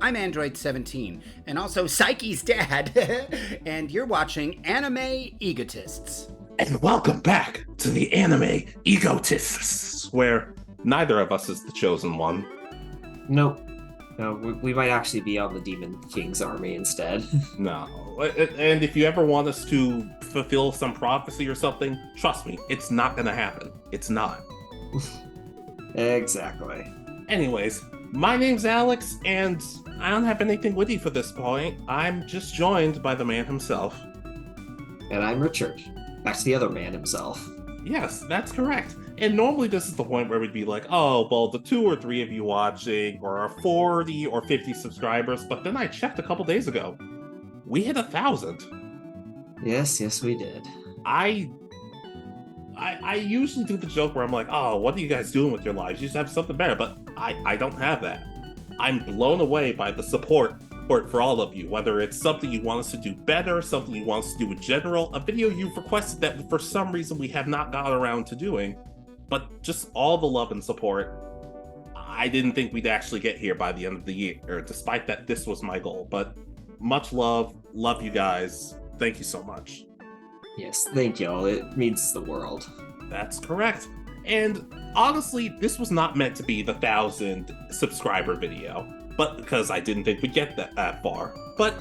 I'm Android17, and also Psyche's dad, and you're watching Anime Egotists. And welcome back to the Anime Egotists, where neither of us is the chosen one. Nope. No, we might actually be on the Demon King's army instead. No. And if you ever want us to fulfill some prophecy or something, trust me, it's not gonna happen. It's not. Exactly. Anyways, my name's Alex, and I don't have anything witty for this point. I'm just joined by the man himself. And I'm Richard. That's the other man himself. Yes, that's correct. And normally this is the point where we'd be like, oh, well, the 2 or 3 of you watching, or our 40 or 50 subscribers, but then I checked a couple days ago. We hit 1,000. Yes, we did. I usually do the joke where I'm like, oh, what are you guys doing with your lives? You just have something better, but I don't have that. I'm blown away by the support for all of you, whether it's something you want us to do better, something you want us to do in general, a video you've requested that for some reason we have not got around to doing, but just all the love and support. I didn't think we'd actually get here by the end of the year, despite that this was my goal, but much love you guys. Thank you so much. Yes, thank y'all. It means the world. That's correct. And honestly, this was not meant to be the 1,000 subscriber video, but because I didn't think we'd get that far. But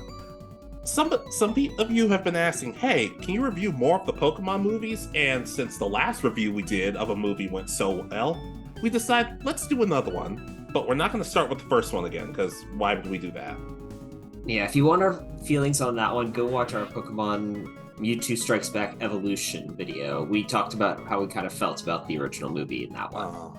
some of you have been asking, hey, can you review more of the Pokemon movies? And since the last review we did of a movie went so well, we decided, let's do another one. But we're not going to start with the first one again, because why would we do that? Yeah, if you want our feelings on that one, go watch our Pokemon Mewtwo Strikes Back Evolution video. We talked about how we kind of felt about the original movie in that one.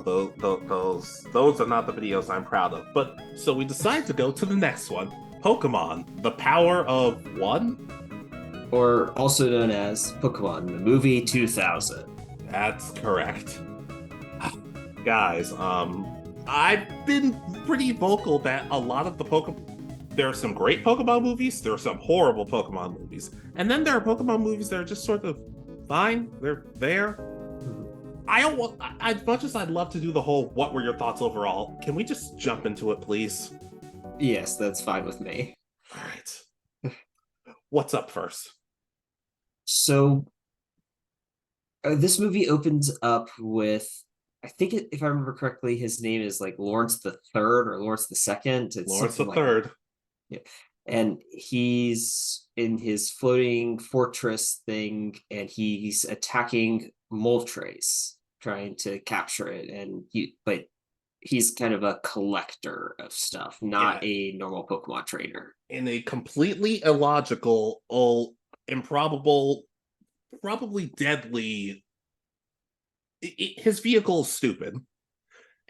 Those are not the videos I'm proud of. But so we decided to go to the next one, Pokemon: The Power of One, or also known as Pokemon the Movie 2000. That's correct. Guys, I've been pretty vocal that a lot of the there are some great Pokemon movies, there are some horrible Pokemon movies, and then there are Pokemon movies that are just sort of fine, they're there. I don't want, as much as I'd love to do the whole what were your thoughts overall, can we just jump into it, please? Yes, that's fine with me. All right. What's up first? So, this movie opens up with, I think if I remember correctly, his name is like Lawrence the Third or Lawrence the Second. It's Lawrence the like Third. Yeah. And he's in his floating fortress thing, and he's attacking Moltres, trying to capture it. But he's kind of a collector of stuff, not a normal Pokemon trainer. In a completely illogical, improbable, probably deadly. His vehicle is stupid.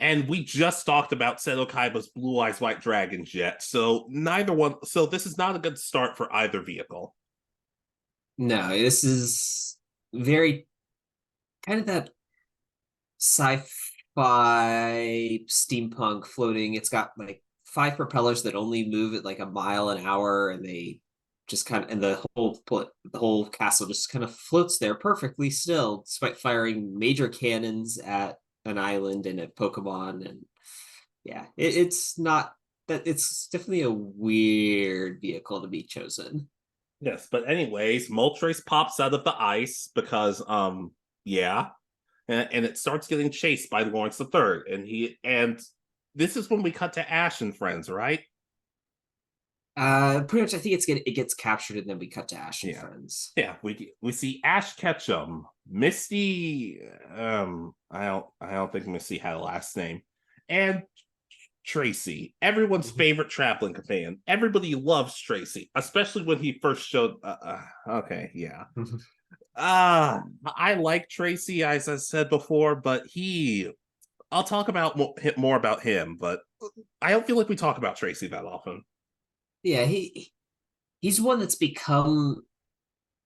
And we just talked about Seto Kaiba's Blue Eyes White Dragon Jet, so this is not a good start for either vehicle. No, this is very kind of that sci-fi steampunk floating. It's got like 5 propellers that only move at like a mile an hour, and they just kind of, and the whole castle just kind of floats there perfectly still, despite firing major cannons at an island and a Pokemon. And yeah, it's definitely a weird vehicle to be chosen. Yes, but anyways, Moltres pops out of the ice because and it starts getting chased by Lawrence the Third, and this is when we cut to Ash and friends, right? Pretty much. I think it gets captured, and then we cut to Ash and friends. Yeah, we see Ash Ketchum, Misty. I don't think Misty had a last name, and Tracey, everyone's favorite traveling companion. Everybody loves Tracey, especially when he first showed. Okay, yeah. I like Tracey, as I said before, but I'll talk about more about him, but I don't feel like we talk about Tracey that often. Yeah, he's one that's become,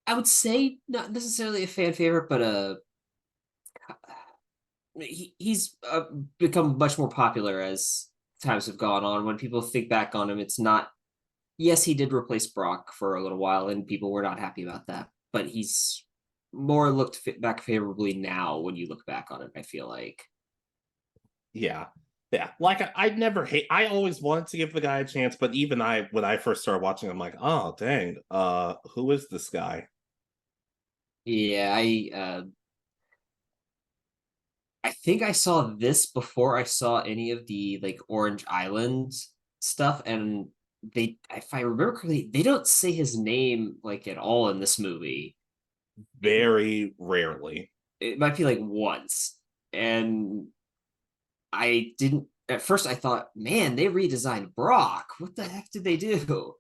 I would say, not necessarily a fan favorite, but he's become much more popular as times have gone on. When people think back on him, it's not. Yes, he did replace Brock for a little while, and people were not happy about that. But he's more looked back favorably now when you look back on it, I feel like. Yeah. Yeah, like I never hate. I always wanted to give the guy a chance, but even when I first started watching, I'm like, oh dang, who is this guy? Yeah, I think I saw this before I saw any of the like Orange Island stuff, and they, if I remember correctly, they don't say his name like at all in this movie. It, Very rarely. it might be like once, and I didn't. At first, I thought, man, they redesigned Brock. What the heck did they do?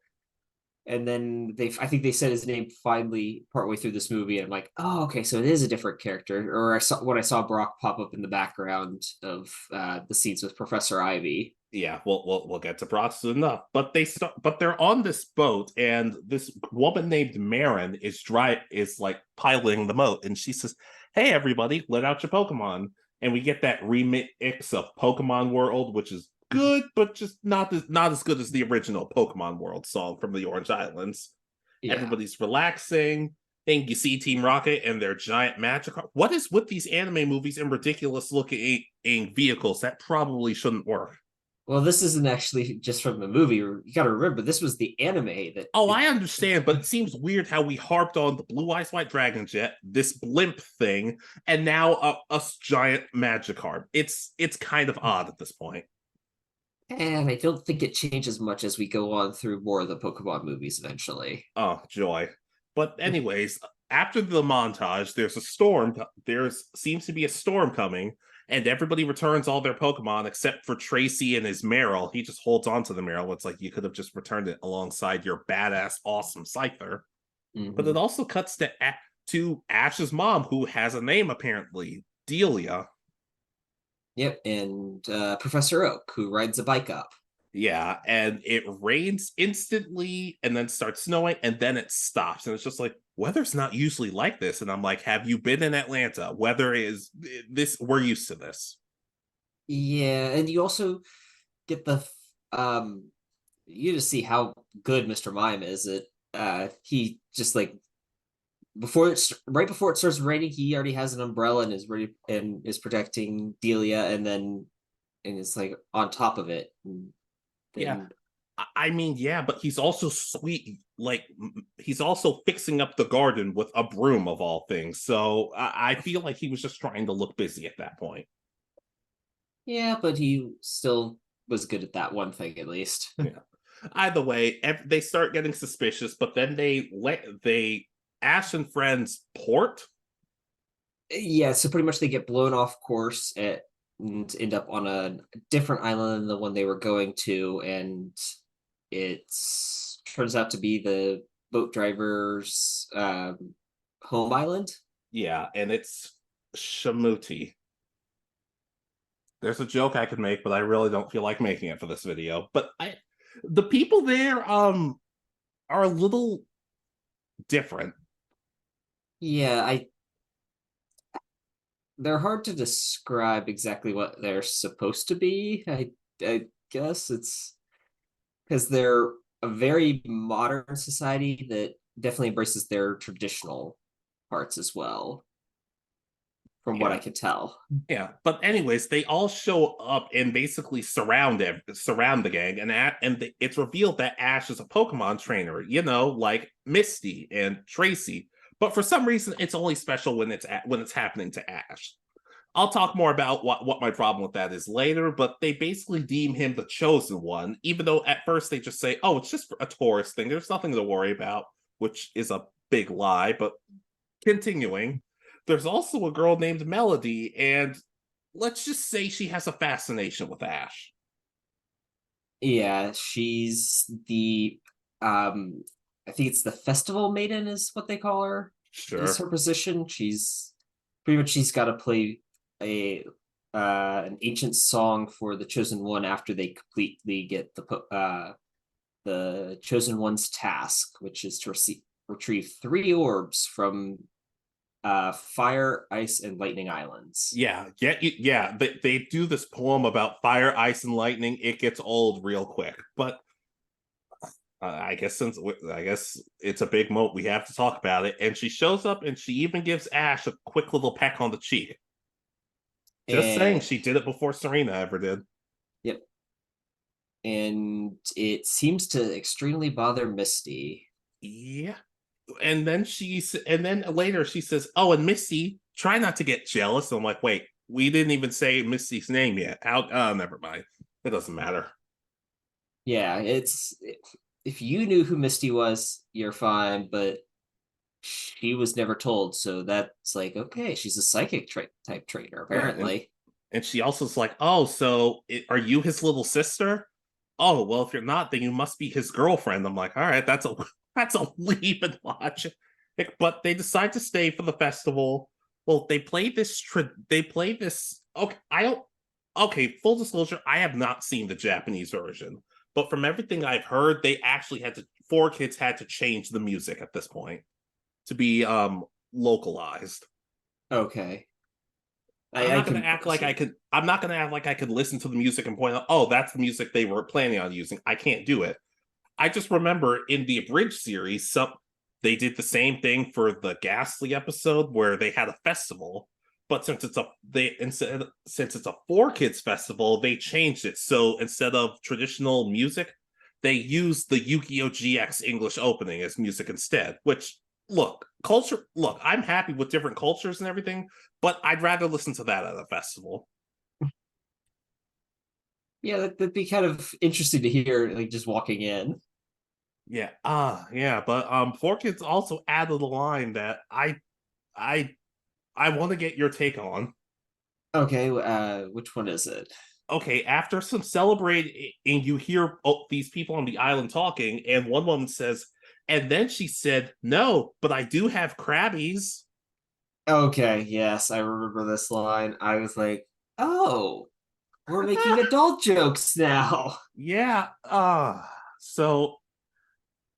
And then I think they said his name finally partway through this movie, and I'm like, oh, okay, so it is a different character. Or I saw Brock pop up in the background of the scenes with Professor Ivy. Yeah, we'll get to Brock soon enough. But they're on this boat, and this woman named Marin is like piloting the boat, and she says, "Hey, everybody, let out your Pokemon." And we get that remix of Pokemon World, which is good, but just not as good as the original Pokemon World song from the Orange Islands. Yeah. Everybody's relaxing. Then you see Team Rocket and their giant magic. What is with these anime movies and ridiculous looking vehicles? That probably shouldn't work. Well, this isn't actually just from the movie. You got to remember, this was the anime that. Oh, I understand, but it seems weird how we harped on the Blue Eyes White Dragon Jet, this blimp thing, and now a giant Magikarp. It's kind of odd at this point. And I don't think it changes much as we go on through more of the Pokemon movies eventually. Oh, joy. But anyways, after the montage, there's a storm. There seems to be a storm coming, and everybody returns all their Pokemon except for Tracey and his Meryl. He just holds on to the Meryl. It's like you could have just returned it alongside your badass, awesome Scyther. But it also cuts to Ash's mom, who has a name apparently, Delia. Yep, and Professor Oak, who rides a bike up. Yeah, and it rains instantly and then starts snowing and then it stops. And it's just like, weather's not usually like this. And I'm like, have you been in Atlanta? Weather is this, we're used to this. Yeah, and you also get the you just see how good Mr. Mime is. He just like right before it starts raining, he already has an umbrella and is ready and is protecting Delia, and it's like on top of it. And Yeah. then I mean, yeah, but he's also sweet. Like, he's also fixing up the garden with a broom of all things. So I feel like he was just trying to look busy at that point. yeah, but he still was good at that one thing at least. Yeah. Either way, they start getting suspicious, but then they Ash and friends port. Yeah, so pretty much they get blown off course and end up on a different island than the one they were going to, and it turns out to be the boat driver's home island. Yeah, and it's Shamuti. There's a joke I could make, but I really don't feel like making it for this video. But the people there are a little different. Yeah, they're hard to describe exactly what they're supposed to be. I guess it's because they're a very modern society that definitely embraces their traditional parts as well, from what I Yeah. could tell. Yeah, but anyways, they all show up and basically surround the gang, and it's revealed that Ash is a Pokemon trainer, like Misty and Tracey. But for some reason, it's only special when it's happening to Ash. I'll talk more about what my problem with that is later, but they basically deem him the chosen one, even though at first they just say, "Oh, it's just a tourist thing. There's nothing to worry about," which is a big lie. But continuing, there's also a girl named Melody, and let's just say she has a fascination with Ash. Yeah, she's the I think it's the festival maiden is what they call her. Is Sure. her position. She's got to play a an ancient song for the chosen one after they completely get the chosen one's task, which is to retrieve 3 orbs from fire, ice, and lightning islands. Yeah. They do this poem about fire, ice, and lightning. It gets old real quick, but I guess it's a big moat, we have to talk about it. And she shows up, and she even gives Ash a quick little peck on the cheek. Just saying, And she did it before Serena ever did. Yep. And it seems to extremely bother Misty. Yeah. And then later she says, "Oh, and Misty, try not to get jealous." And I'm like, "Wait, we didn't even say Misty's name yet. How? Never mind. It doesn't matter." Yeah, if you knew who Misty was, you're fine, but she was never told, so that's like, okay, she's a psychic type trainer, Yeah, apparently. and she also is like, "Oh, so are you his little sister?" "Oh, well, if you're not, then you must be his girlfriend." I'm like, "All right, that's a that's a leap in logic." But they decide to stay for the festival. Well, they play this. Okay, I don't. Okay, full disclosure, I have not seen the Japanese version, but from everything I've heard, they actually had to 4 kids had to change the music at this point to be localized. Okay. I'm I not going to can act like I see. could. I'm not going to act like I could listen to the music and point out, "Oh, that's the music they were planning on using." I can't do it. I just remember in the abridged series, they did the same thing for the Ghastly episode where they had a festival, but since it's a 4 kids festival, they changed it. So instead of traditional music, they used the Yu-Gi-Oh! GX English opening as music instead. Which look, I'm happy with different cultures and everything, but I'd rather listen to that at a festival. Yeah, that'd be kind of interesting to hear, like just walking in. Yeah, yeah, but 4 kids also added a line that I I want to get your take on. Okay, which one is it? Okay, after some celebrating, you hear these people on the island talking, and one woman says, "And then she said, no, but I do have crabbies." Okay, yes, I remember this line. I was like, oh, we're making adult jokes now. Yeah, so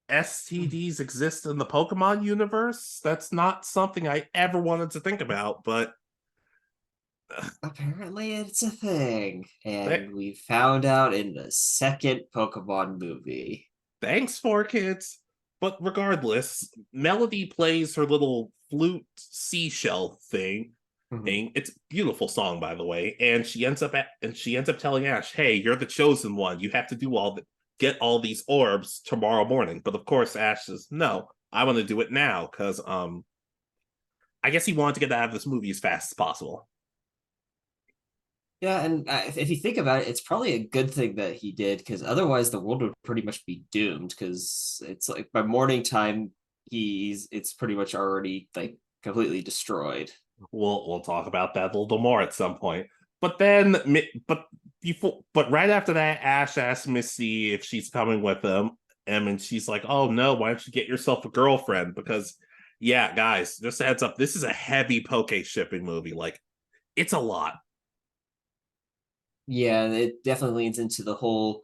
STDs exist in the Pokemon universe? That's not something I ever wanted to think about, but Apparently, it's a thing. th- And we found out in the second Pokemon movie. thanks, 4 kids. But regardless, Melody plays her little flute seashell thing. Mhm. It's a beautiful song, by the way. And she ends up telling Ash, "Hey, you're the chosen one. You have to do get all these orbs tomorrow morning." But of course, Ash says, "No, I want to do it now," because I guess he wanted to get out of this movie as fast as possible. Yeah, and if you think about it, it's probably a good thing that he did because otherwise the world would pretty much be doomed. Because it's like by morning time, it's pretty much already like completely destroyed. We'll talk about that a little more at some point. But then, but right after that, Ash asks Misty if she's coming with him, and she's like, "Oh no, why don't you get yourself a girlfriend?" Because, yeah, guys, just a heads up, this is a heavy poke shipping movie. Like, it's a lot. Yeah, it definitely leans into the whole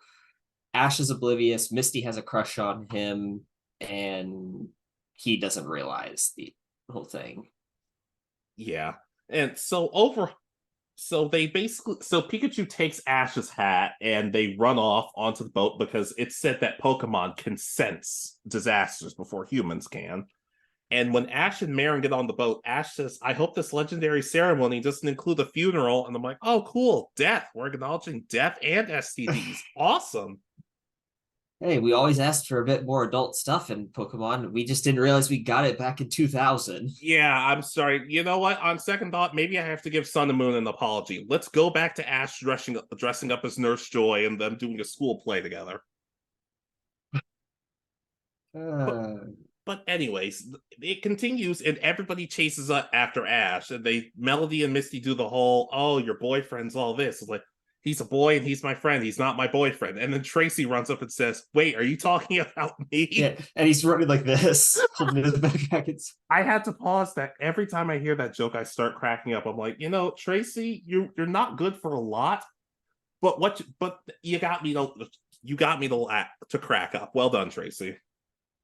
Ash is oblivious, Misty has a crush on him, and he doesn't realize the whole thing. Yeah, and so they basically so Pikachu takes Ash's hat and they run off onto the boat because it's said that Pokemon can sense disasters before humans can. And when Ash and Marin get on the boat, Ash says, "I hope this legendary ceremony doesn't include a funeral." And I'm like, "Oh, cool. Death. We're acknowledging death and STDs. Awesome." Hey, we always asked for a bit more adult stuff in Pokemon. We just didn't realize we got it back in 2000. Yeah, I'm sorry. You know what? On second thought, maybe I have to give Sun and Moon an apology. Let's go back to Ash dressing up as Nurse Joy and them doing a school play together. But Uh, But anyways, it continues and everybody chases up after Ash and Melody and Misty do the whole, "Oh, your boyfriend's all this." It's like, he's a boy and he's my friend. He's not my boyfriend. And then Tracey runs up and says, "Wait, are you talking about yeah, me?" and he's running like this, holding his backpack. I had to pause that every time I hear that joke, I start cracking up. I'm like, Tracey, you're not good for a lot, but you got me to crack up. Well done, Tracey.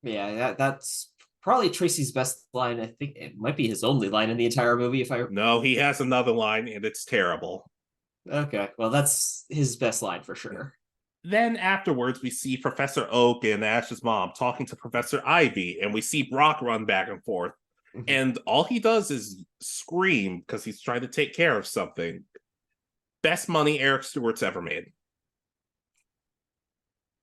Yeah, that's probably Tracy's best line. I think it might be his only line in the entire movie. If I No, he has another line and it's terrible. Okay, well, that's his best line for sure. Then afterwards, we see Professor Oak and Ash's mom talking to Professor Ivy, and we see Brock run back and forth. Mhm. And all he does is scream because he's trying to take care of something. Best money Eric Stewart's ever made.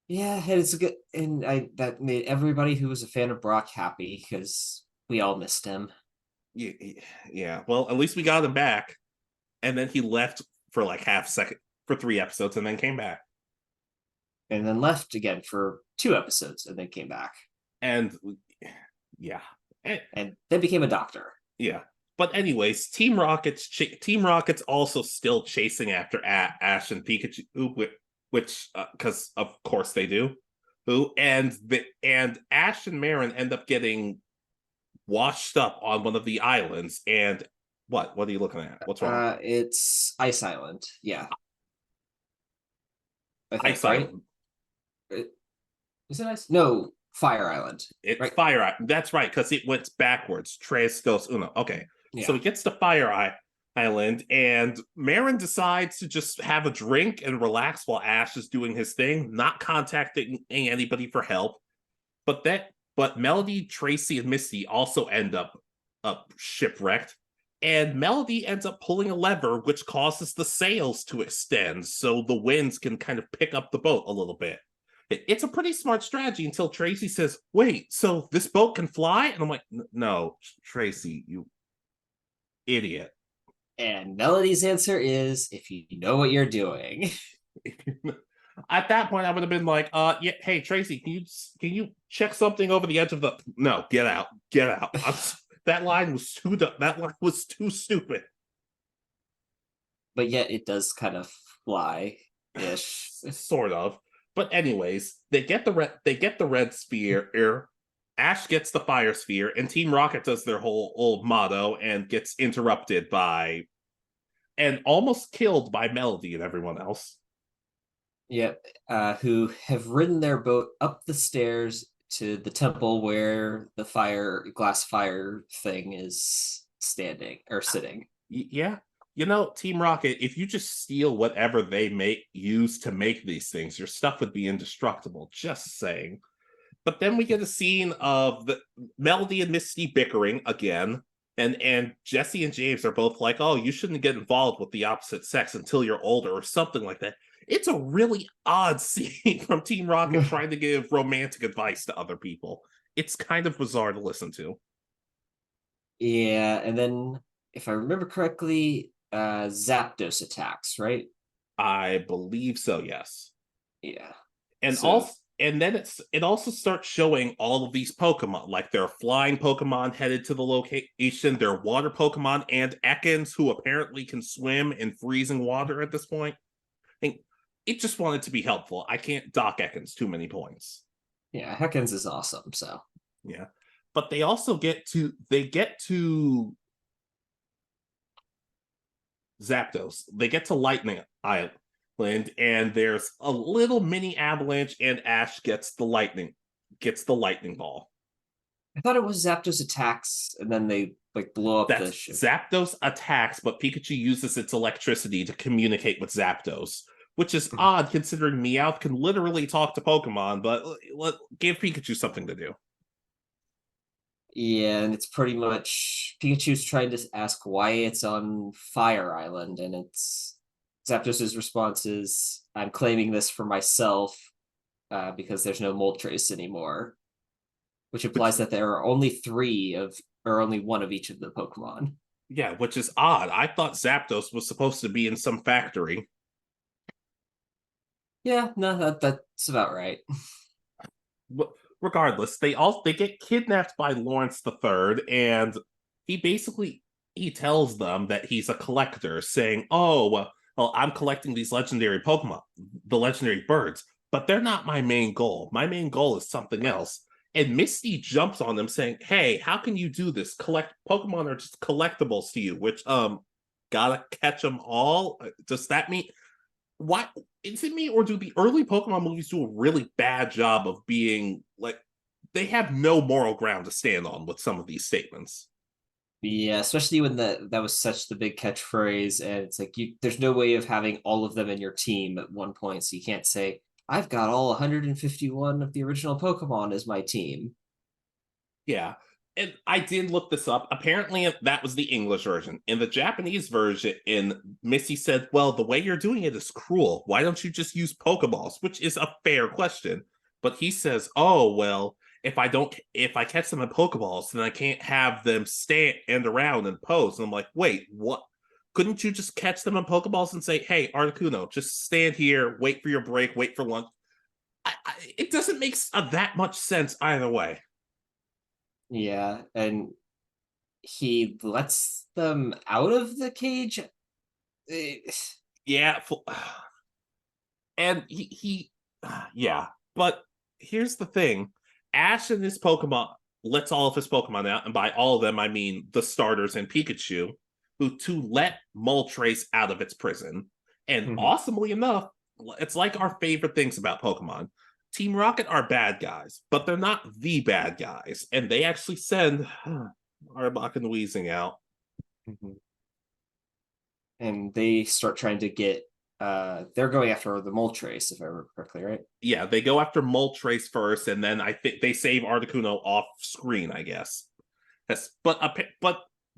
Yeah, and it's a good, and I that made everybody who was a fan of Brock happy because we all missed him. Yeah, yeah. Well, at least we got him back, and then he left for like half second for 3 episodes, and then came back. And then left again for 2 episodes and then came back. And yeah, and, And then became a doctor. yeah. But anyways, Team Rocket's also still chasing after Ash and Pikachu, which because of course they do. And Ash and Marin end up getting washed up on one of the islands. And what are you looking at? What's wrong? It's Ice Island. Yeah. I think, Ice right? Island. Is it Ice? No, Fire Island. It's right? Fire Island. That's right, because it went backwards. Tres, dos, uno. Okay. Yeah. So it gets to Island, and Marin decides to just have a drink and relax while Ash is doing his thing, not contacting anybody for help. But Melody, Tracey, and Misty also end up shipwrecked. And Melody ends up pulling a lever, which causes the sails to extend so the winds can kind of pick up the boat a little bit. It's a pretty smart strategy until Tracey says, "Wait, so this boat can fly?" And I'm like, "No, Tracey, you idiot." And Melody's answer is if you know what you're doing. At that point, I would have been like, yeah, hey, Tracey, can you check something over the edge of the? No, get out. That line was too stupid. But yet it does kind of fly ish. Sort of. But anyways, they get the red sphere. Ash gets the fire sphere, and Team Rocket does their whole old motto and gets interrupted by and almost killed by Melody and everyone else. Yep. Who have ridden their boat up the stairs to the temple where the glass fire thing is standing or sitting. Yeah. Team Rocket, if you just steal whatever they use to make these things, your stuff would be indestructible. Just saying. But then we get a scene of the Melody and Misty bickering again, and Jesse and James are both like, "Oh, you shouldn't get involved with the opposite sex until you're older," or something like that. It's a really odd scene from Team Rocket trying to give romantic advice to other people. It's kind of bizarre to listen to. Yeah, and then if I remember correctly, Zapdos attacks, right? I believe so, yes. Yeah. And So also and then it also starts showing all of these Pokemon, like there are flying Pokemon headed to the location, there are water Pokemon, and Ekans who apparently can swim in freezing water at this point. And it just wanted to be helpful. I can't dock Ekans too many points. yeah, Heckens is awesome. So Yeah. But they also get to Zapdos. They get to Lightning Island, and there's a little mini avalanche, and Ash gets the lightning ball. I thought it was Zapdos attacks, and then they like blow up the ship. Zapdos attacks, but Pikachu uses its electricity to communicate with Zapdos, which is odd considering Meowth can literally talk to Pokemon, but give Pikachu something to do. Yeah, and it's pretty much Pikachu's trying to ask why it's on Fire Island, and it's Zapdos's response is, "I'm claiming this for myself because there's no Moltres anymore," which implies that there are only only one of each of the Pokemon. Yeah, which is odd. I thought Zapdos was supposed to be in some factory. Yeah, no, that's about right. But regardless, they get kidnapped by Lawrence III, and he tells them that he's a collector, saying, "Oh, well, I'm collecting these legendary Pokemon, the legendary birds, but they're not my main goal. My main goal is something else." And Misty jumps on them, saying, "Hey, how can you do this? Pokemon are just collectibles to you, which gotta catch them all. Does that mean what is it me, or do the early Pokemon movies do a really bad job of being like they have no moral ground to stand on with some of these statements?" Yeah, especially when that was such the big catchphrase, and it's like there's no way of having all of them in your team at one point, so you can't say, "I've got all 151 of the original Pokemon as my team." Yeah, And I did look this up. Apparently, that was the English version. In the Japanese version, Misty said, "Well, the way you're doing it is cruel. Why don't you just use Pokeballs?" Which is a fair question. But he says, "Oh, well, if I catch them in Pokeballs, then I can't have them stand around and pose." And I'm like, "Wait, what? Couldn't you just catch them in Pokeballs and say, 'Hey, Articuno, just stand here, wait for your break, wait for lunch'?" It doesn't make that much sense either way. Yeah, and he lets them out of the cage. Eh, Yeah, and yeah. But here's the thing: Ash and his Pokemon lets all of his Pokemon out, and by all of them, I mean the starters and Pikachu, who to let Moltres out of its prison. And mhm. awesomely enough, it's like our favorite things about Pokemon. Team Rocket are bad guys, but they're not the bad guys, and they actually send Arbok and Weezing out. Mhm. And they start trying to get they're going after the Moltres, if I remember correctly, right? Yeah, they go after Moltres first, and then I think they save Articuno off screen, I guess. Yes, but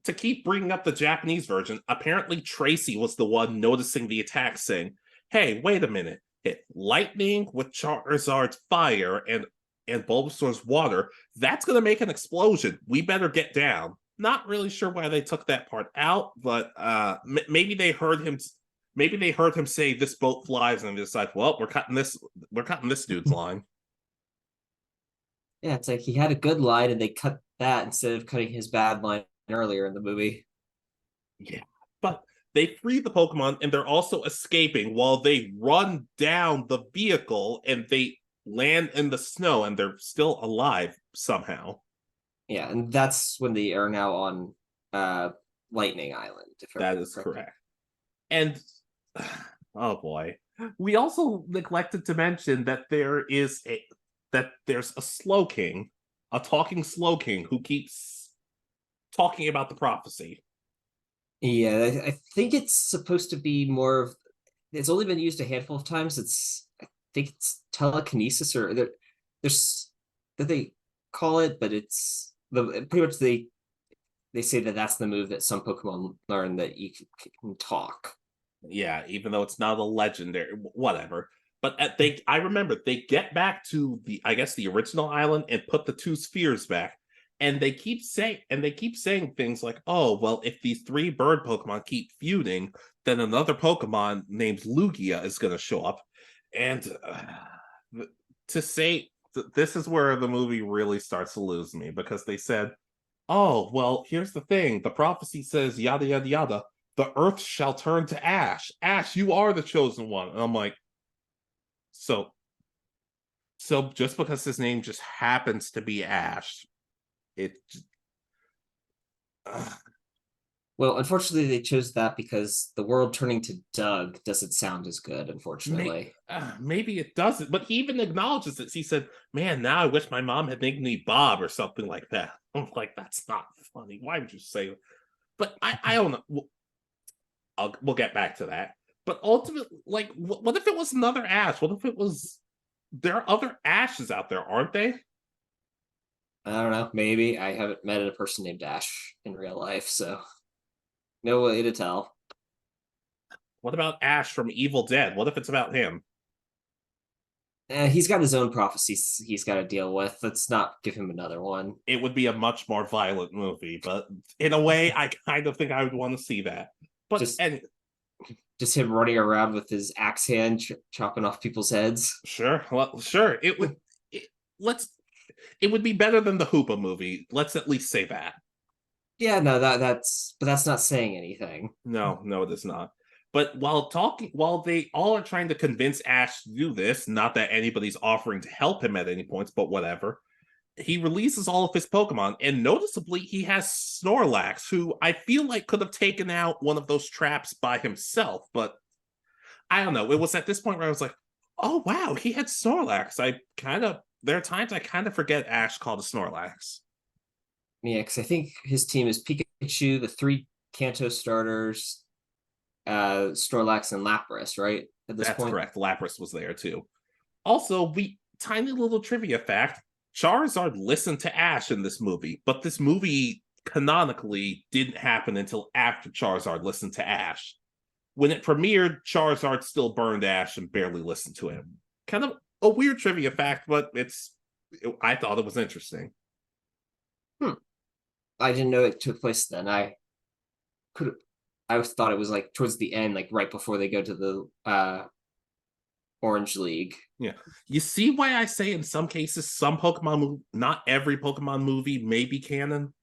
to keep bringing up the Japanese version, apparently Tracey was the one noticing the attack, saying, "Hey, wait a minute! Hit lightning with Charizard's fire and Bulbasaur's water. That's gonna make an explosion. We better get down." Not really sure why they took that part out, but maybe they heard him. Maybe they heard him say, "This boat flies," and they decide, "Well, we're cutting this. We're cutting this dude's line." Yeah, it's like he had a good line and they cut that instead of cutting his bad line earlier in the movie. Yeah. But they free the Pokemon and they're also escaping while they run down the vehicle and they land in the snow and they're still alive somehow. Yeah, and that's when they are now on Lightning Island, if I That remember is correctly. correct. And oh boy. We also neglected to mention that there's a Slowking, a talking Slowking who keeps talking about the prophecy. Yeah, I think it's supposed to be more of. It's only been used a handful of times. I think it's telekinesis or there's that they call it, but it's pretty much they say that that's the move that some Pokemon learn that you can talk. Yeah, even though it's not a legendary, whatever. But I remember they get back to I guess the original island and put the two spheres back, and they keep saying things like, "Oh, well, if these three bird Pokemon keep feuding, then another Pokemon named Lugia is going to show up," and to say this is where the movie really starts to lose me because they said, "Oh, well, here's the thing. The prophecy says yada yada yada. The earth shall turn to ash. Ash, you are the chosen one." And I'm like, so just because his name just happens to be Ash, it uh, Well, unfortunately, they chose that because the world turning to Doug doesn't sound as good, unfortunately. maybe it doesn't. But he even acknowledges it. He said, "Man, now I wish my mom had named me Bob or something like that." I'm like, that's not funny. Why would you say that? But I don't know. We'll get back to that. But ultimately, like, what if it was another Ash? What if it was? There are other Ashes out there, aren't they? I don't know. Maybe I haven't met a person named Ash in real life, so no way to tell. What about Ash from Evil Dead? What if it's about him? He's got his own prophecies he's got to deal with. Let's not give him another one. It would be a much more violent movie, but in a way, I kind of think I would want to see that. But Just and just him running around with his axe hand, chopping off people's heads. sure, well, sure, it would. Let's. It would be better than the Hoopa movie. Let's at least say that. Yeah, no, but that's not saying anything. No, no, it is not. But while they all are trying to convince Ash to do this, not that anybody's offering to help him at any points, but whatever, he releases all of his Pokemon, and noticeably, he has Snorlax, who I feel like could have taken out one of those traps by himself, but I don't know. It was at this point where I was like, "Oh wow, he had Snorlax." There are times I kind of forget Ash called a Snorlax. Yeah, because I think his team is Pikachu, the three Kanto starters, Snorlax, and Lapras, right? At this That's point. correct. Lapras was there too. Also, we tiny little trivia fact: Charizard listened to Ash in this movie, but this movie canonically didn't happen until after Charizard listened to Ash. When it premiered, Charizard still burned Ash and barely listened to him. Kind of a weird trivia fact, but I thought it was interesting. I didn't know it took place then. I thought it was like towards the end, like right before they go to the Orange League. Yeah. You see why I say in some cases, some Pokemon, not every Pokemon movie may be canon?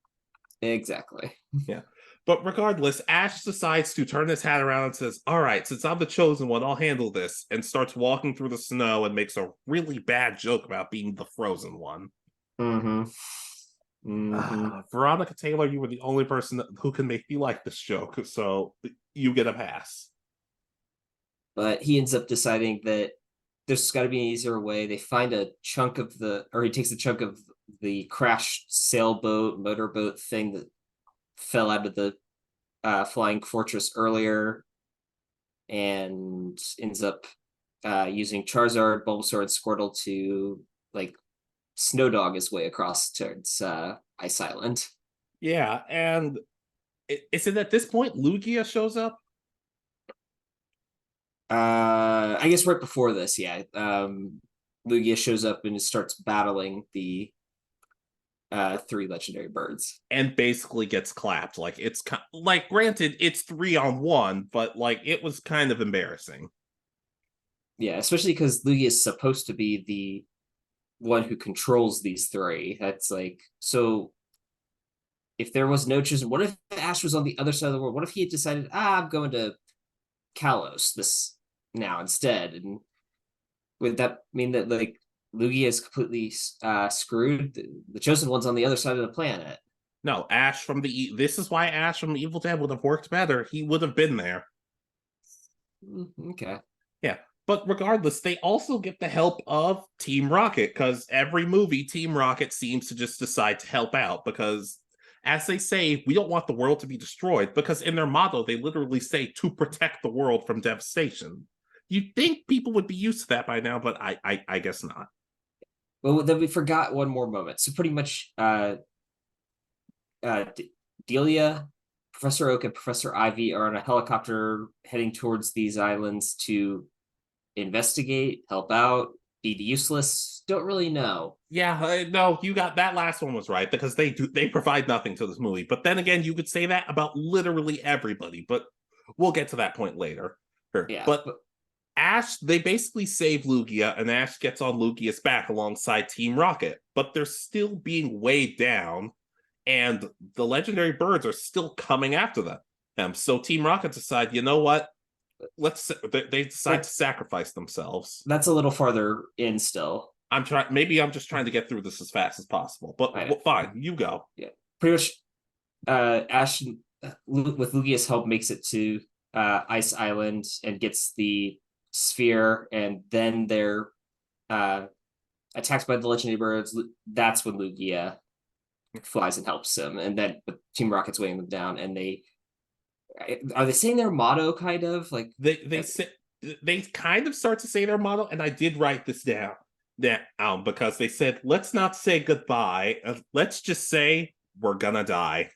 Exactly. Yeah. But regardless, Ash decides to turn his hat around and says, all right, since I'm the chosen one, I'll handle this, and starts walking through the snow and makes a really bad joke about being the frozen one. Mm-hmm. Mm-hmm. Veronica Taylor, you were the only person who can make me like this joke, so you get a pass. But he ends up deciding that there's got to be an easier way. They find a chunk of he takes a chunk of the crashed sailboat, motorboat thing that fell out of the flying fortress earlier, and ends up using Charizard, Bulbasaur, and Squirtle to like snowdog his way across towards Ice Island. Yeah, and is it at this point Lugia shows up? I guess right before this, yeah. Lugia shows up and starts battling the three legendary birds. And basically gets clapped. Like, like, granted, it's 3-on-1, but like it was kind of embarrassing. Yeah, especially because Lugia is supposed to be the one who controls these three. That's like, so if there was no chosen, what if Ash was on the other side of the world? What if he had decided, I'm going to Kalos this now instead? And would that mean that like Lugia is completely screwed? The chosen one's on the other side of the planet. No, Ash from this is why Ash from the Evil Dead would have worked better. He would have been there. Okay. Yeah. But regardless, they also get the help of Team Rocket, because every movie, Team Rocket seems to just decide to help out because, as they say, we don't want the world to be destroyed, because in their motto, they literally say to protect the world from devastation. You'd think people would be used to that by now, but I guess not. Well, then we forgot one more moment. So pretty much Delia, Professor Oak, and Professor Ivy are on a helicopter heading towards these islands to investigate, help out, be useless. Don't really know. Yeah, no, you got that last one was right, because they provide nothing to this movie. But then again, you could say that about literally everybody, but we'll get to that point later. Sure. Yeah, but Ash, they basically save Lugia, and Ash gets on Lugia's back alongside Team Rocket, but they're still being weighed down, and the legendary birds are still coming after them. So Team Rocket decide, you know what? They decide to sacrifice themselves. That's a little farther in still. Maybe I'm just trying to get through this as fast as possible, but fine, you go. Yeah, pretty much. Ash, with Lugia's help, makes it to Ice Island and gets the sphere, and then they're attacked by the legendary birds. That's when Lugia flies and helps him, and then Team Rocket's weighing them down, and are they saying their motto kind of like they kind of start to say their motto, and I did write this down because they said, let's not say goodbye, let's just say we're gonna die.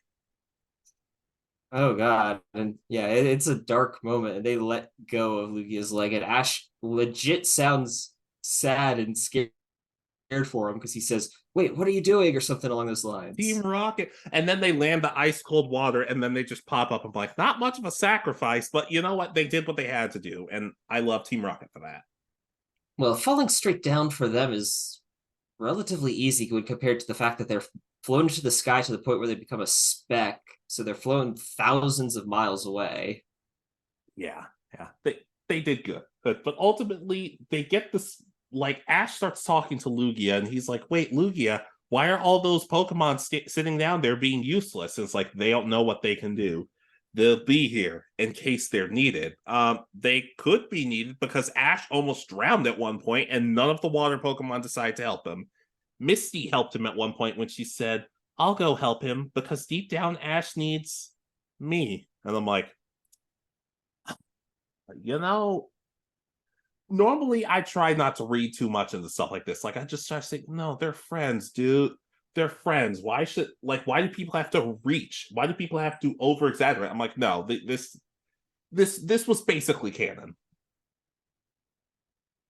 Oh god. And yeah, it's a dark moment, and they let go of Lugia's leg, and Ash legit sounds sad and scared for him because he says, wait, what are you doing, or something along those lines. Team Rocket. And then they land the ice cold water, and then they just pop up and like, not much of a sacrifice, but you know what, they did what they had to do, and I love Team Rocket for that. Well, falling straight down for them is relatively easy when compared to the fact that they're flown into the sky to the point where they become a speck, so they're flown thousands of miles away. Yeah they did good, but ultimately they get this, like, Ash starts talking to Lugia, and he's like, wait, Lugia, why are all those Pokemon sitting down there being useless? And it's like, they don't know what they can do. They'll be here in case they're needed. They could be needed because Ash almost drowned at one point, and none of the water Pokemon decided to help him. Misty helped him at one point when she said, I'll go help him because deep down Ash needs me. And I'm like, you know, normally I try not to read too much into stuff like this. Like I just try to say, no, they're friends, dude. They're friends. Why do people have to reach? Why do people have to over exaggerate? I'm like, no, this was basically canon.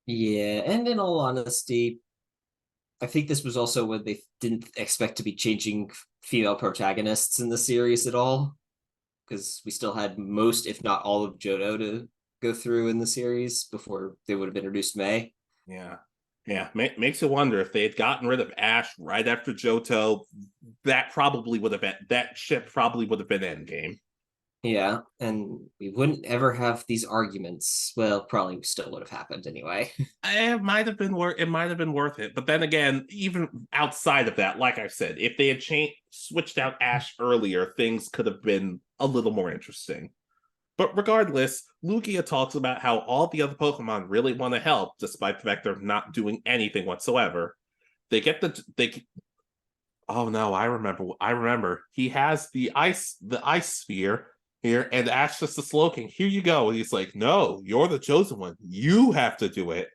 Yeah, and in all honesty, I think this was also when they didn't expect to be changing female protagonists in the series at all, because we still had most, if not all, of Johto to go through in the series before they would have introduced May. Yeah. Yeah, makes you wonder if they had gotten rid of Ash right after Johto, that ship probably would have been Endgame. Yeah, and we wouldn't ever have these arguments. Well, probably still would have happened anyway. It might have been worth it. But then again, even outside of that, like I said, if they had switched out Ash earlier, things could have been a little more interesting. But regardless, Lugia talks about how all the other Pokemon really want to help, despite the fact they're not doing anything whatsoever. They get they. Oh no, I remember. He has the ice sphere here, and Ash just the Slowking. Here you go. And he's like, "No, you're the chosen one. You have to do it."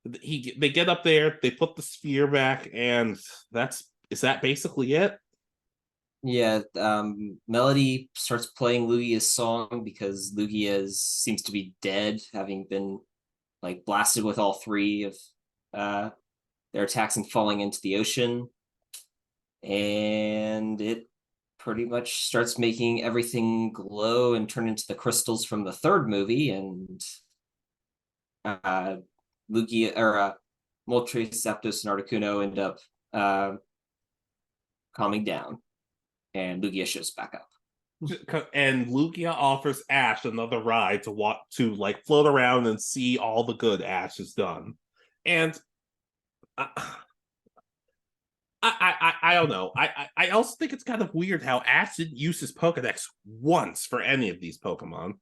They get up there, they put the sphere back, and is that basically it? Yeah, Melody starts playing Lugia's song because Lugia seems to be dead, having been like blasted with all three of their attacks and falling into the ocean. And it pretty much starts making everything glow and turn into the crystals from the third movie. And Lugia or Moltres, Zapdos, and Articuno end up calming down, and Lugia shows back up. And Lugia offers Ash another ride to walk to like float around and see all the good Ash has done. And I don't know. I also think it's kind of weird how Ash didn't use his Pokedex once for any of these Pokemon.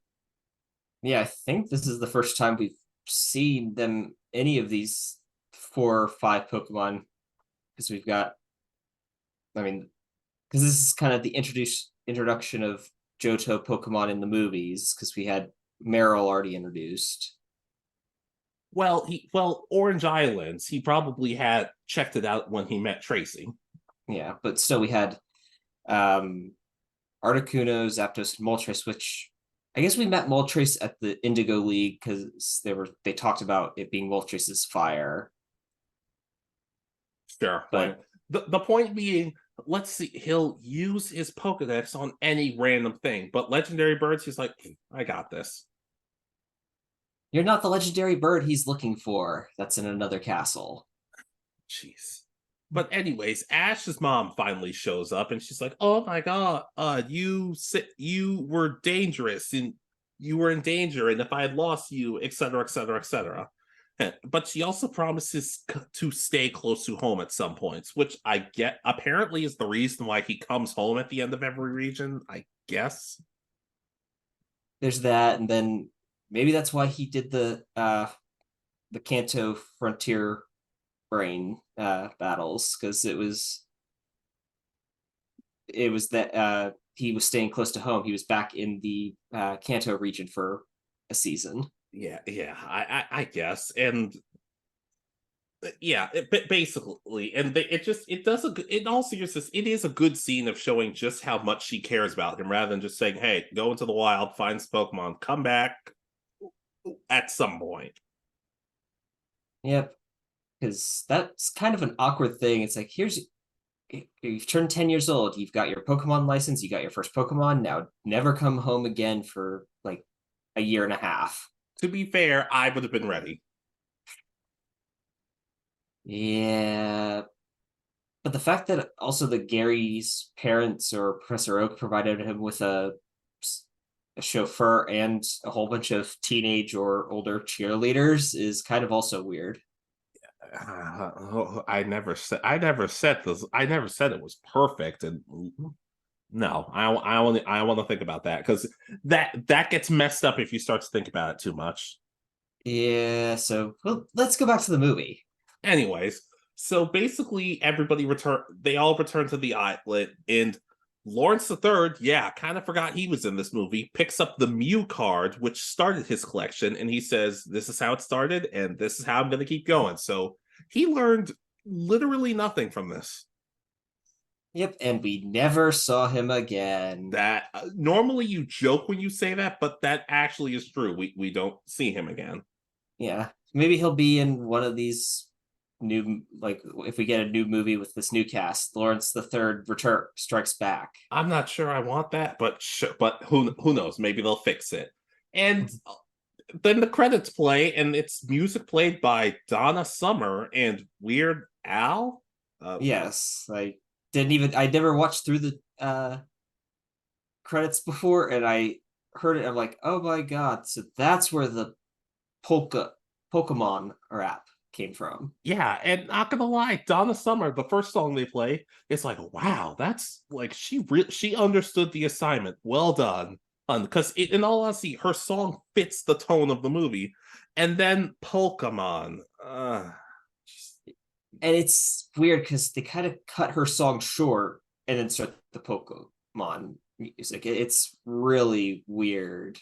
Yeah, I think this is the first time we've seen them, any of these 4 or 5 Pokemon, because we've got, I mean, because this is kind of the introduction of Johto Pokemon in the movies, because we had Meryl already introduced. Well, Orange Islands, he probably had checked it out when he met Tracey. Yeah, but still we had Articuno, Zapdos, and Moltres, which I guess we met Moltres at the Indigo League because they talked about it being Moltres' fire. Sure. But the point being, let's see, he'll use his Pokedex on any random thing, but legendary birds, he's like, I got this. You're not the legendary bird he's looking for. That's in another castle. Jeez. But anyways, Ash's mom finally shows up and she's like, "Oh my god, you were dangerous and you were in danger, and if I had lost you, etc., etc., etc." But she also promises to stay close to home at some points, which I get apparently is the reason why he comes home at the end of every region, I guess. There's that, and then maybe that's why he did the Kanto Frontier Brain battles, because it was that he was staying close to home. He was back in the Kanto region for a season. Yeah, I guess, and yeah, basically, and in all seriousness, it is a good scene of showing just how much she cares about him, rather than just saying, "Hey, go into the wild, find some Pokemon, come back at some point." Yep, because that's kind of an awkward thing. It's like, you've turned 10 years old, you've got your Pokemon license, you got your first Pokemon, now never come home again for like a year and a half. To be fair, I would have been ready. Yeah, but the fact that also the Gary's parents or Professor Oak provided him with a chauffeur and a whole bunch of teenage or older cheerleaders is kind of also weird. I never said this. I never said it was perfect, and no, I want to think about that, because that gets messed up if you start to think about it too much. Yeah, so well, let's go back to the movie. Anyways, so basically they all return to the islet, and Lawrence the Third, yeah, kind of forgot he was in this movie, picks up the Mew card, which started his collection, and he says, this is how it started, and this is how I'm going to keep going. So he learned literally nothing from this. Yep, and we never saw him again. That normally you joke when you say that, but that actually is true. We don't see him again. Yeah, maybe he'll be in one of these new, like if we get a new movie with this new cast, Lawrence the Third Return Strikes Back. I'm not sure I want that, but who knows? Maybe they'll fix it. And then the credits play, and it's music played by Donna Summer and Weird Al. Yes, I never watched through the credits before, and I heard it. I'm like, oh my god! So that's where the Pokemon rap came from. Yeah, and not gonna lie, Donna Summer, the first song they play, it's like, wow, that's like she understood the assignment. Well done, because in all honesty, her song fits the tone of the movie. And then Pokemon, And it's weird because they kind of cut her song short and then start the Pokemon music. It's really weird.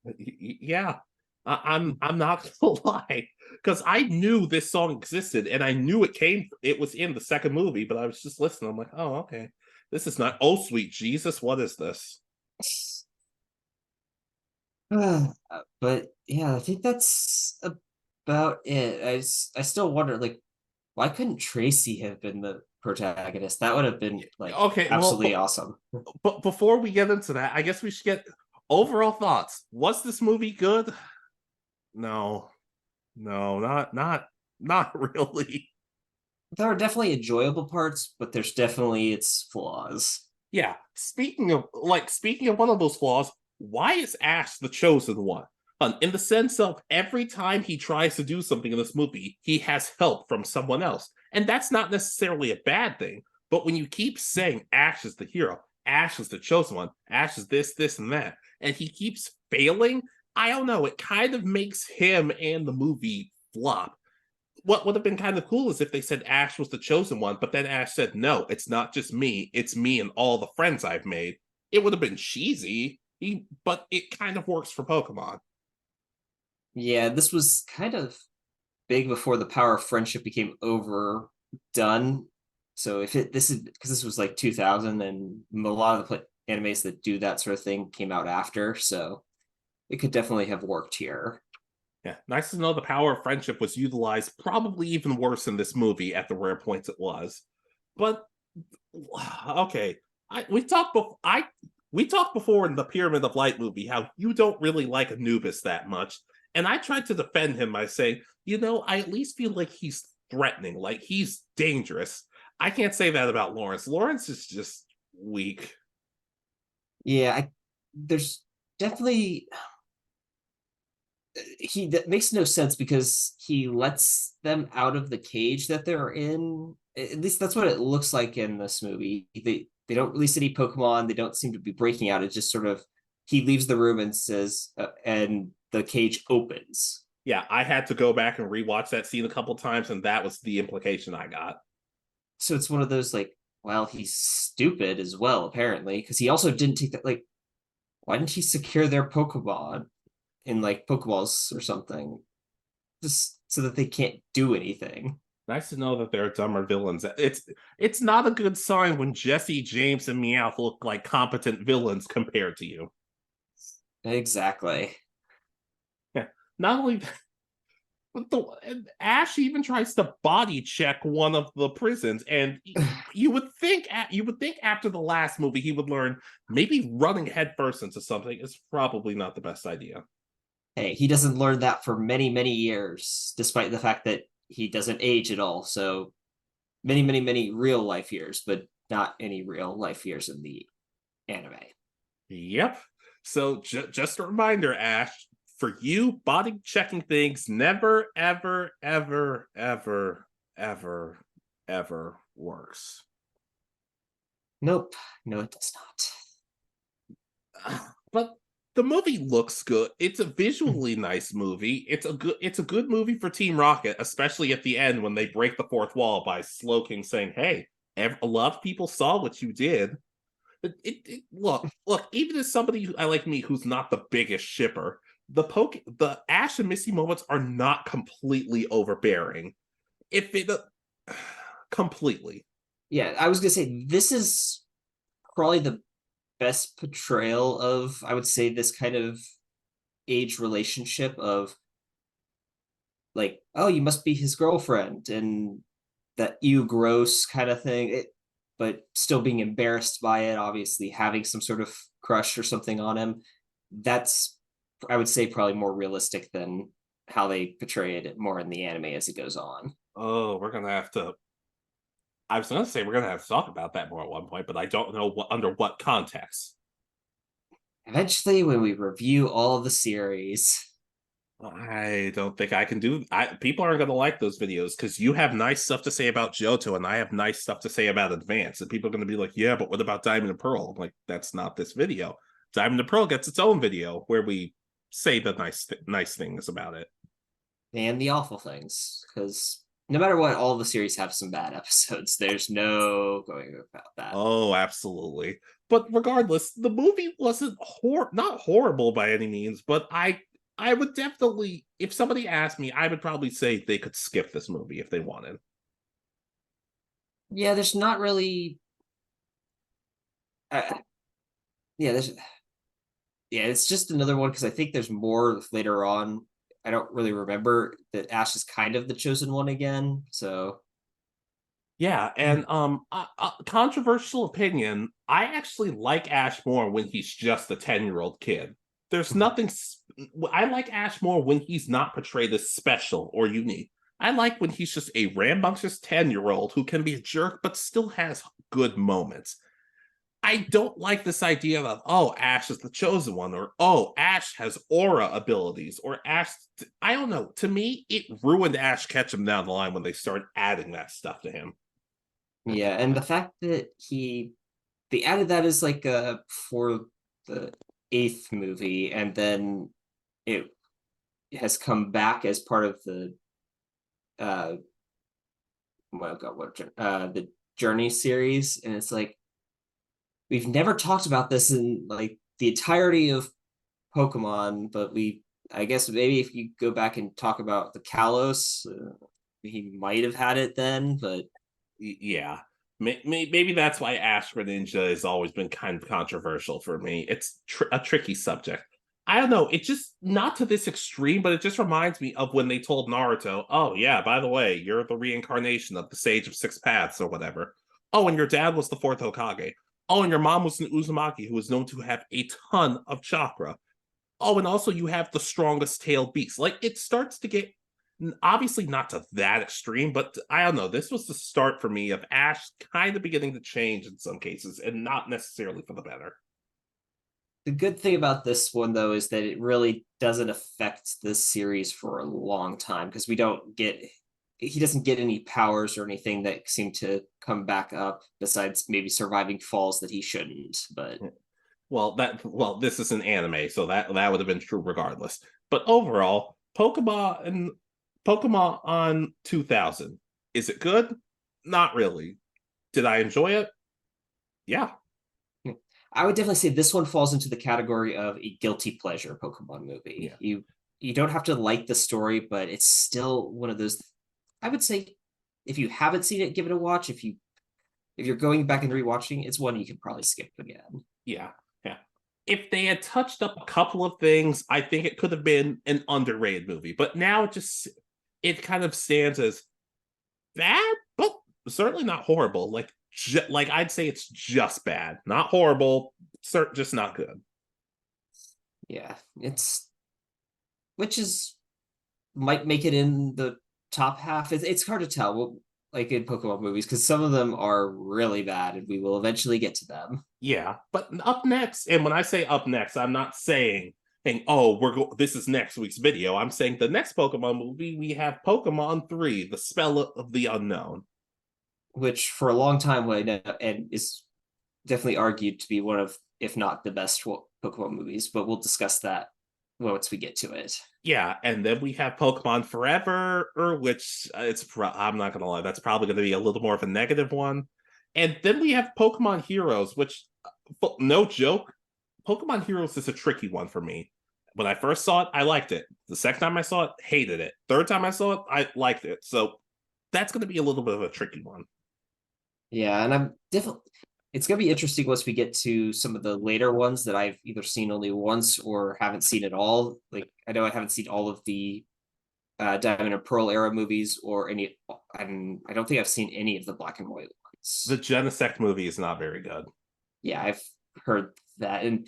yeah. I'm not gonna lie, because I knew this song existed and I knew it was in the second movie, but I was just listening. I'm like, oh, okay, this is not. Oh, sweet Jesus, what is this? But yeah, I think that's about it. I still wonder, like, why couldn't Tracey have been the protagonist? That would have been like Okay, absolutely awesome. But before we get into that, I guess we should get overall thoughts. Was this movie good? No, not really. There are definitely enjoyable parts, but there's definitely its flaws. Yeah. Speaking of one of those flaws, why is Ash the chosen one? In the sense of every time he tries to do something in this movie, he has help from someone else. And that's not necessarily a bad thing. But when you keep saying Ash is the hero, Ash is the chosen one, Ash is this, and that, and he keeps failing, I don't know, it kind of makes him and the movie flop. What would have been kind of cool is if they said Ash was the chosen one, but then Ash said, no, it's not just me, it's me and all the friends I've made. It would have been cheesy, but it kind of works for Pokemon. Yeah, this was kind of big before the power of friendship became overdone. So if this is because this was like 2000, and a lot of the animes that do that sort of thing came out after, so it could definitely have worked here. Yeah, nice to know the power of friendship was utilized probably even worse in this movie at the rare points it was. But okay, we talked before in the Pyramid of Light movie how you don't really like Anubis that much, and I tried to defend him by saying, I at least feel like he's threatening, like he's dangerous. I can't say that about Lawrence. Lawrence is just weak. Yeah, there's definitely that makes no sense because he lets them out of the cage that they're in. At least that's what it looks like in this movie. They don't release any Pokemon. They don't seem to be breaking out. It's just sort of he leaves the room and says, and the cage opens. Yeah, I had to go back and rewatch that scene a couple times, and that was the implication I got. So it's one of those like, well, he's stupid as well, apparently, because he also didn't take that. Like, why didn't he secure their Pokemon in like Pokeballs or something, just so that they can't do anything? Nice to know that they're dumber villains. It's not a good sign when Jesse, James, and Meowth look like competent villains compared to you. Exactly. Yeah. Not only Ash even tries to body check one of the prisons, and you would think after the last movie he would learn maybe running headfirst into something is probably not the best idea. Hey, he doesn't learn that for many, many years, despite the fact that he doesn't age at all. So many, many, many real life years, but not any real life years in the anime. Yep. So just a reminder, Ash, for you, body checking things never, ever, ever, ever, ever, ever works. Nope. No, it does not. But the movie looks good. It's a visually nice movie. It's a good movie for Team Rocket, especially at the end when they break the fourth wall by Slowking saying, "Hey, A lot of people saw what you did. Look. Even as somebody like me, who's not the biggest shipper, the Ash and Misty moments are not completely overbearing. If it completely, Yeah, I was gonna say this is probably the best portrayal of, I would say, this kind of age relationship of like, oh, you must be his girlfriend, and that you gross kind of thing. But still being embarrassed by it, obviously having some sort of crush or something on him. That's, I would say, probably more realistic than how they portray it more in the anime as it goes on. oh, we're gonna have to. I was gonna say we're gonna have to talk about that more at one point, but I don't know under what context. Eventually, when we review all of the series. I don't think I can do. People aren't going to like those videos because you have nice stuff to say about Johto, and I have nice stuff to say about Advance, and people are going to be like, "Yeah, but what about Diamond and Pearl?" I'm like, "That's not this video. Diamond and Pearl gets its own video where we say the nice things about it." And the awful things, because no matter what, all the series have some bad episodes. There's no going about that. Oh, absolutely. But regardless, the movie wasn't not horrible by any means, but I would definitely, if somebody asked me, I would probably say they could skip this movie if they wanted. Yeah, there's not really. Uh, yeah, there's. Yeah, it's just another one because I think there's more later on. I don't really remember that Ash is kind of the chosen one again. So Yeah, and controversial opinion, I actually like Ash more when he's just a 10-year-old kid. There's nothing I like Ash more when he's not portrayed as special or unique. I like when he's just a rambunctious 10-year-old who can be a jerk but still has good moments. I don't like this idea of, oh, Ash is the chosen one, or oh, Ash has aura abilities, or Ash, I don't know. To me, it ruined Ash Ketchum down the line when they started adding that stuff to him. yeah, and the fact that they added that as like for the eighth movie, and then it has come back as part of the uh well god what the Journey series, and it's like we've never talked about this in like the entirety of Pokemon, but I guess maybe if you go back and talk about the Kalos, he might have had it then, but Yeah. Maybe that's why Ash Greninja has always been kind of controversial for me. It's a tricky subject. I don't know. It just not to this extreme, but it just reminds me of when they told Naruto, "Oh yeah, by the way, you're the reincarnation of the Sage of Six Paths or whatever. Oh, and your dad was the fourth Hokage. Oh, and your mom was an Uzumaki who was known to have a ton of chakra. Oh, and also you have the strongest tailed beast." Like it starts to get obviously not to that extreme, but I don't know. This was the start for me of Ash kind of beginning to change in some cases, and not necessarily for the better. the good thing about this one though is that it really doesn't affect this series for a long time because we don't get he doesn't get any powers or anything that seem to come back up besides maybe surviving falls that he shouldn't. But This is an anime, so that would have been true regardless. But overall, Pokemon on 2000, is it good? Not really. Did I enjoy it? Yeah. I would definitely say this one falls into the category of a guilty pleasure Pokemon movie. Yeah. You don't have to like the story, but it's still one of those. I would say if you haven't seen it, give it a watch. If you're going back and rewatching, it's one you can probably skip again. Yeah. Yeah. If they had touched up a couple of things, I think it could have been an underrated movie. But now it kind of stands as bad, but certainly not horrible. Like I'd say it's just bad, not horrible, just not good. Yeah, which is might make it in the top half. It's hard to tell, like in Pokemon movies, because some of them are really bad, and we will eventually get to them. Yeah, but up next, and when I say up next, I'm not saying, oh, this is next week's video. I'm saying the next Pokemon movie, we have Pokemon 3, The Spell of the Unknown. Which for a long time, and is definitely argued to be one of, if not the best Pokemon movies. But we'll discuss that once we get to it. Yeah, and then we have Pokemon Forever, which I'm not gonna lie, that's probably gonna be a little more of a negative one. And then we have Pokemon Heroes, which, no joke, Pokemon Heroes is a tricky one for me. When I first saw it, I liked it. The second time I saw it, hated it. Third time I saw it, I liked it. So that's going to be a little bit of a tricky one. Yeah, and I'm definitely. It's gonna be interesting once we get to some of the later ones that I've either seen only once or haven't seen at all. Like I know I haven't seen all of the Diamond and Pearl era movies or any. And I don't think I've seen any of the black and white ones. The Genesect movie is not very good. Yeah, I've heard that, and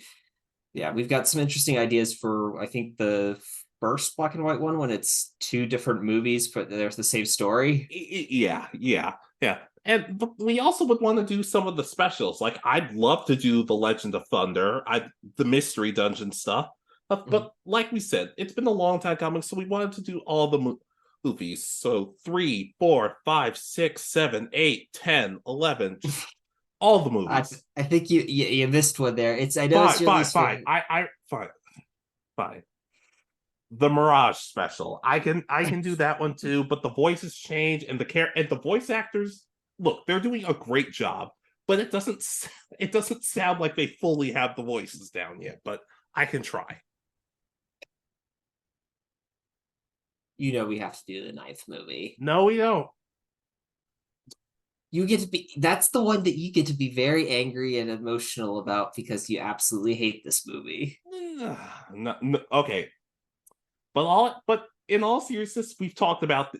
yeah, we've got some interesting ideas for I think the first black and white one when it's two different movies, but there's the same story. Yeah. And we also would want to do some of the specials. Like I'd love to do the Legend of Thunder, the mystery dungeon stuff. But like we said, it's been a long time coming, so we wanted to do all the movies. So 3, 4, 5, 6, 7, 8, 10, 11, just all the movies. I think you missed one there. I know it's your least fine. Fine. The Mirage special. I can do that one too, but the voices change and the voice actors, look, they're doing a great job, but it doesn't sound like they fully have the voices down yet, but I can try. You know we have to do the 9th movie. No, we don't. You get to be that's the one that you get to be very angry and emotional about because you absolutely hate this movie. No, okay. But in all seriousness, we've talked about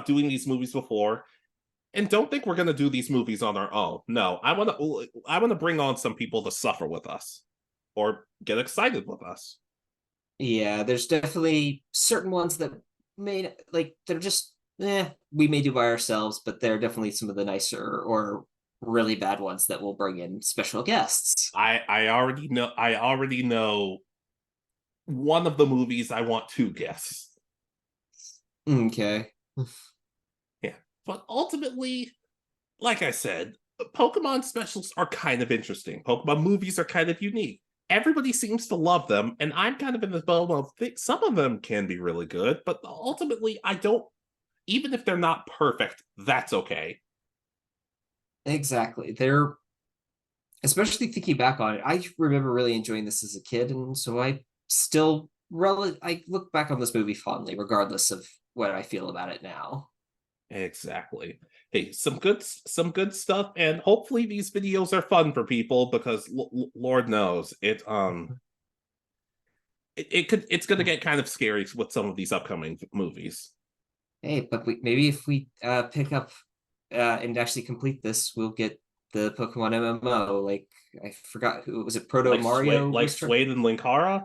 doing these movies before, and don't think we're going to do these movies on our own. No, I want to bring on some people to suffer with us or get excited with us. Yeah, there's definitely certain ones that they're just we may do by ourselves, but they're definitely some of the nicer or really bad ones that will bring in special guests. I already know one of the movies I want 2 guests. Okay. Yeah. But ultimately, like I said, Pokemon specials are kind of interesting. Pokemon movies are kind of unique. Everybody seems to love them, and I'm kind of in the boat of some of them can be really good, but ultimately I don't, even if they're not perfect, that's okay. Exactly. They're especially thinking back on it, I remember really enjoying this as a kid, and so I look back on this movie fondly, regardless of what I feel about it now. Exactly. Hey, some good stuff, and hopefully these videos are fun for people because Lord knows it's going to get kind of scary with some of these upcoming movies. Hey, but maybe if we pick up and actually complete this, we'll get the Pokemon MMO. Like I forgot who was it, Proto Mario, Suede and Linkara.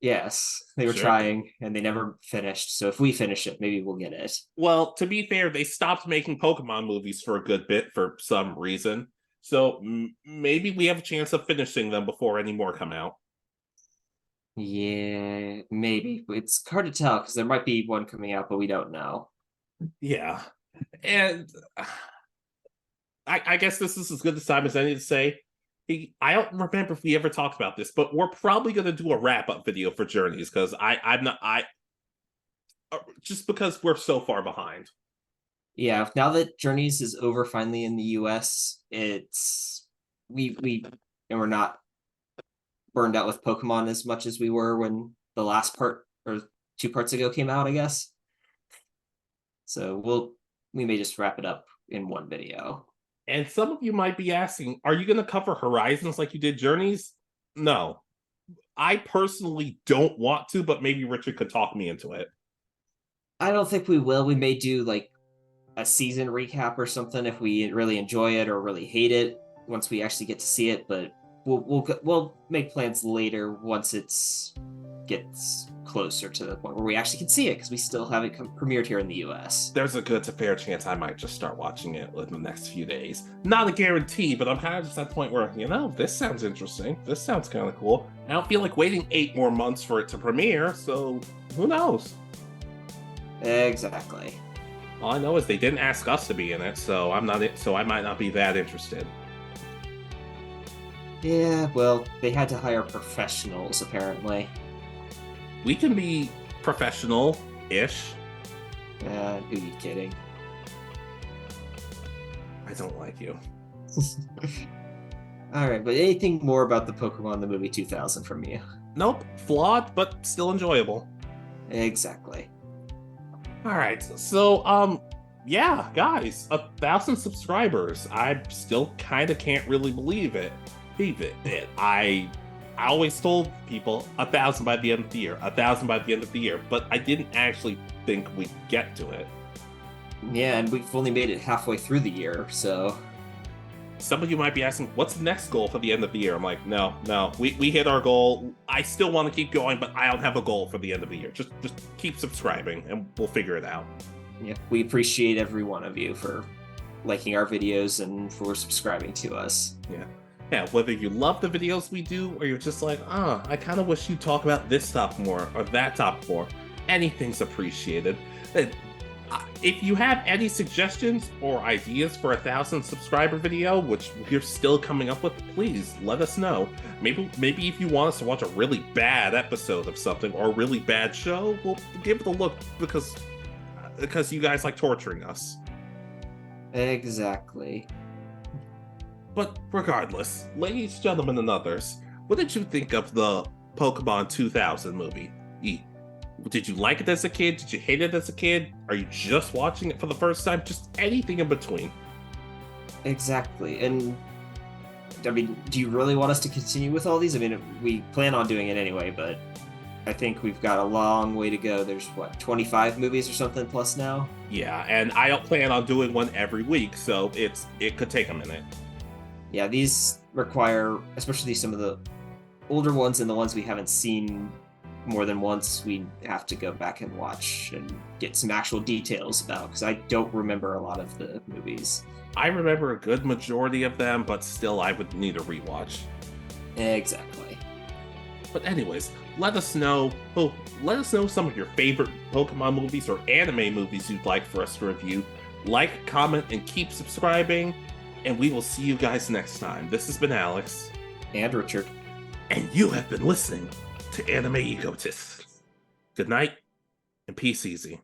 Yes, they were trying and they never finished. So if we finish it, maybe we'll get it. Well, to be fair, they stopped making Pokemon movies for a good bit for some reason. So maybe we have a chance of finishing them before any more come out. Yeah, maybe. It's hard to tell because there might be one coming out, but we don't know. Yeah. And I guess this is as good a time as any to say, I don't remember if we ever talked about this, but we're probably going to do a wrap-up video for Journeys because just because we're so far behind. Yeah, now that Journeys is over finally in the US, we're not burned out with Pokemon as much as we were when the last part or 2 parts ago came out, I guess. So we may just wrap it up in one video. And some of you might be asking, are you going to cover Horizons like you did Journeys? No. I personally don't want to, but maybe Richard could talk me into it. I don't think we will. We may do like a season recap or something if we really enjoy it or really hate it once we actually get to see it, but we'll make plans later once it's gets closer to the point where we actually can see it because we still haven't premiered here in the US. There's a good to fair chance I might just start watching it in the next few days. Not a guarantee, but I'm kind of just at the point where, this sounds interesting. This sounds kind of cool. I don't feel like waiting 8 more months for it to premiere, so who knows? Exactly. All I know is they didn't ask us to be in it, so I might not be that interested. Yeah, well, they had to hire professionals, apparently. We can be professional-ish. Who are you kidding? I don't like you. All right, but anything more about the Pokemon the movie 2000 from you? Nope, flawed, but still enjoyable. Exactly. All right, so yeah, guys, 1,000 subscribers. I still kind of can't really believe it. I always told people 1,000 by the end of the year, 1,000 by the end of the year, but I didn't actually think we'd get to it. Yeah, and we've only made it halfway through the year, so Some of you might be asking, what's the next goal for the end of the year? I'm like, no, we hit our goal. I still want to keep going, but I don't have a goal for the end of the year. Just keep subscribing, and we'll figure it out. yeah, we appreciate every one of you for liking our videos and for subscribing to us. Yeah, whether you love the videos we do, or you're just like, I kind of wish you'd talk about this topic more, or that topic more, anything's appreciated. If you have any suggestions or ideas for 1,000 subscriber video, which we're still coming up with, please let us know. Maybe if you want us to watch a really bad episode of something or a really bad show, we'll give it a look because you guys like torturing us. Exactly. But regardless, ladies, gentlemen, and others, what did you think of the Pokemon 2000 movie? Did you like it as a kid? Did you hate it as a kid? Are you just watching it for the first time? Just anything in between. Exactly. And I mean, do you really want us to continue with all these? I mean, we plan on doing it anyway, but I think we've got a long way to go. There's 25 movies or something plus now? Yeah, and I don't plan on doing one every week, so it could take a minute. Yeah, these require, especially some of the older ones and the ones we haven't seen more than once, we have to go back and watch and get some actual details about, because I don't remember a lot of the movies. I remember a good majority of them, but still I would need a rewatch. Exactly. But anyways, let us know some of your favorite Pokemon movies or anime movies you'd like for us to review. Like, comment, and keep subscribing, and we will see you guys next time. This has been Alex. And Richard. And you have been listening to Anime Egotists. Good night, and peace easy.